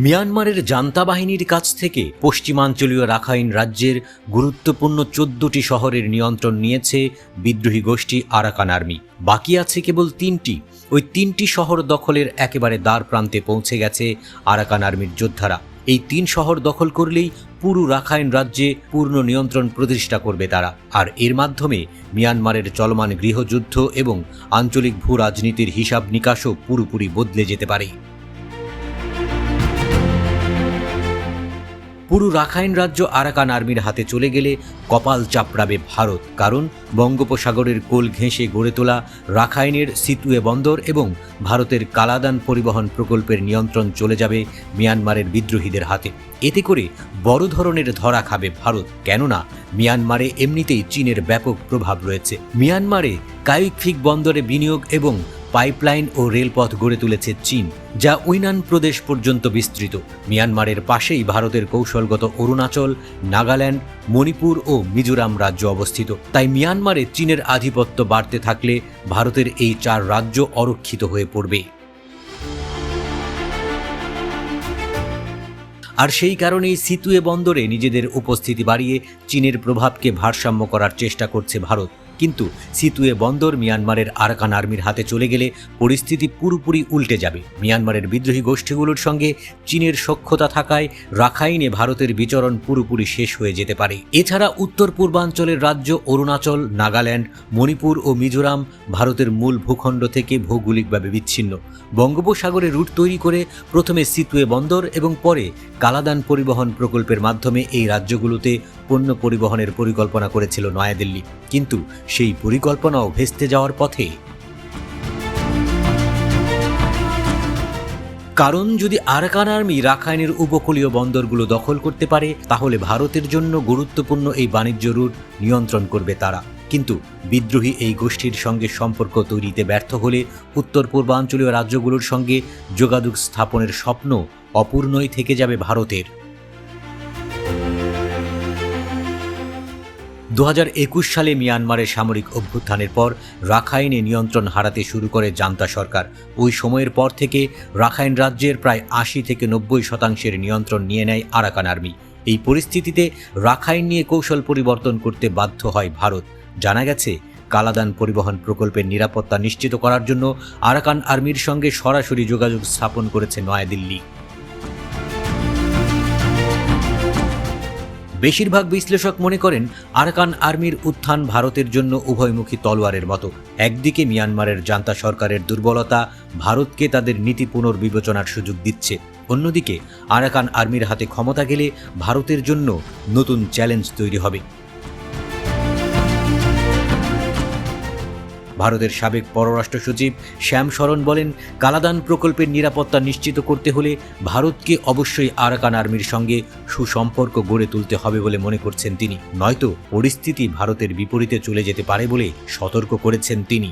মিয়ানমারের জান্তা বাহিনীর কাছ থেকে পশ্চিমাঞ্চলীয় রাখাইন রাজ্যের গুরুত্বপূর্ণ 14টি শহরের নিয়ন্ত্রণ নিয়েছে বিদ্রোহী গোষ্ঠী আরাকান আর্মি। বাকি আছে কেবল 3টি। ওই 3টি শহর দখলের একেবারে দ্বার প্রান্তে পৌঁছে গেছে আরাকান আর্মির যোদ্ধারা। এই 3 শহর দখল করলেই পুরো রাখাইন রাজ্যে পূর্ণ নিয়ন্ত্রণ প্রতিষ্ঠা করবে তারা। আর এর মাধ্যমে মিয়ানমারের চলমান গৃহযুদ্ধ এবং আঞ্চলিক ভূ রাজনীতির হিসাব নিকাশও পুরোপুরি বদলে যেতে পারে। পুরো রাখাইন রাজ্য আরাকান আর্মির হাতে চলে গেলে কপাল চাপড়াবে ভারত, কারণ বঙ্গোপসাগরের কোল ঘেঁষে গড়ে তোলা রাখাইনের সিতুয়ে বন্দর এবং ভারতের কালাদান পরিবহন প্রকল্পের নিয়ন্ত্রণ চলে যাবে মিয়ানমারের বিদ্রোহীদের হাতে। এতে করে বড় ধরনের ধরা খাবে ভারত, কেননা মিয়ানমারে এমনিতেই চীনের ব্যাপক প্রভাব রয়েছে। মিয়ানমারে কাইকফিক বন্দরে বিনিয়োগ এবং পাইপলাইন ও রেলপথ গড়ে তুলেছে চীন, যা উইনান প্রদেশ পর্যন্ত বিস্তৃত। মিয়ানমারের পাশেই ভারতের কৌশলগত অরুণাচল, নাগাল্যান্ড, মণিপুর ও মিজোরাম রাজ্য অবস্থিত। তাই মিয়ানমারে চীনের আধিপত্য বাড়তে থাকলে ভারতের এই 4 রাজ্য অরক্ষিত হয়ে পড়বে। আর সেই কারণেই সিতুয়ে বন্দরে নিজেদের উপস্থিতি বাড়িয়ে চীনের প্রভাবকে ভারসাম্য করার চেষ্টা করছে ভারত। কিন্তু সিতুয়ে বন্দর মিয়ানমারের আরাকান আর্মির হাতে চলে গেলে পরিস্থিতি পুরোপুরি উল্টে যাবে। মিয়ানমারের বিদ্রোহী গোষ্ঠীগুলোর সঙ্গে চীনের সখ্যতা থাকায় রাখাইনে ভারতের বিচরণ পুরোপুরি শেষ হয়ে যেতে পারে। এছাড়া উত্তর পূর্বাঞ্চলের রাজ্য অরুণাচল, নাগাল্যান্ড, মণিপুর ও মিজোরাম ভারতের মূল ভূখণ্ড থেকে ভৌগোলিকভাবে বিচ্ছিন্ন। বঙ্গোপসাগরে রুট তৈরি করে প্রথমে সিতুয়ে বন্দর এবং পরে কালাদান পরিবহন প্রকল্পের মাধ্যমে এই রাজ্যগুলোতে পণ্য পরিবহনের পরিকল্পনা করেছিল নয়াদিল্লি, কিন্তু সেই পরিকল্পনাও ভেস্তে যাওয়ার পথে। কারণ যদি আরাকান আর্মি রাখাইনের উপকূলীয় বন্দরগুলো দখল করতে পারে, তাহলে ভারতের জন্য গুরুত্বপূর্ণ এই বাণিজ্য রুট নিয়ন্ত্রণ করবে তারা। কিন্তু বিদ্রোহী এই গোষ্ঠীর সঙ্গে সম্পর্ক তৈরিতে ব্যর্থ হলে উত্তর পূর্বাঞ্চলীয় রাজ্যগুলোর সঙ্গে যোগাযোগ স্থাপনের স্বপ্ন অপূর্ণই থেকে যাবে ভারতের। 2021 সালে মিয়ানমারের সামরিক অভ্যুত্থানের পর রাখাইনে নিয়ন্ত্রণ হারাতে শুরু করে জান্তা সরকার। ওই সময়ের পর থেকে রাখাইন রাজ্যের প্রায় 80 থেকে 90% নিয়ন্ত্রণ নিয়ে নেয় আরাকান আর্মি। এই পরিস্থিতিতে রাখাইন নিয়ে কৌশল পরিবর্তন করতে বাধ্য হয় ভারত। জানা গেছে, কালাদান পরিবহন প্রকল্পের নিরাপত্তা নিশ্চিত করার জন্য আরাকান আর্মির সঙ্গে সরাসরি যোগাযোগ স্থাপন করেছে নয়াদিল্লি। বেশিরভাগ বিশ্লেষক মনে করেন আরাকান আর্মির উত্থান ভারতের জন্য উভয়মুখী তলোয়ারের মতো। একদিকে মিয়ানমারের জান্তা সরকারের দুর্বলতা ভারতকে তাদের নীতি পুনর্বিবেচনার সুযোগ দিচ্ছে, অন্যদিকে আরাকান আর্মির হাতে ক্ষমতা গেলে ভারতের জন্য নতুন চ্যালেঞ্জ তৈরি হবে। ভারতের সাবেক পররাষ্ট্র সচিব শ্যাম শরণ বলেন, কালাদান প্রকল্পের নিরাপত্তা নিশ্চিত করতে হলে ভারতকে অবশ্যই আরাকান আর্মির সঙ্গে সুসম্পর্ক গড়ে তুলতে হবে বলে মনে করছেন তিনি, নয়তো পরিস্থিতি ভারতের বিপরীতে চলে যেতে পারে বলে সতর্ক করেছেন তিনি।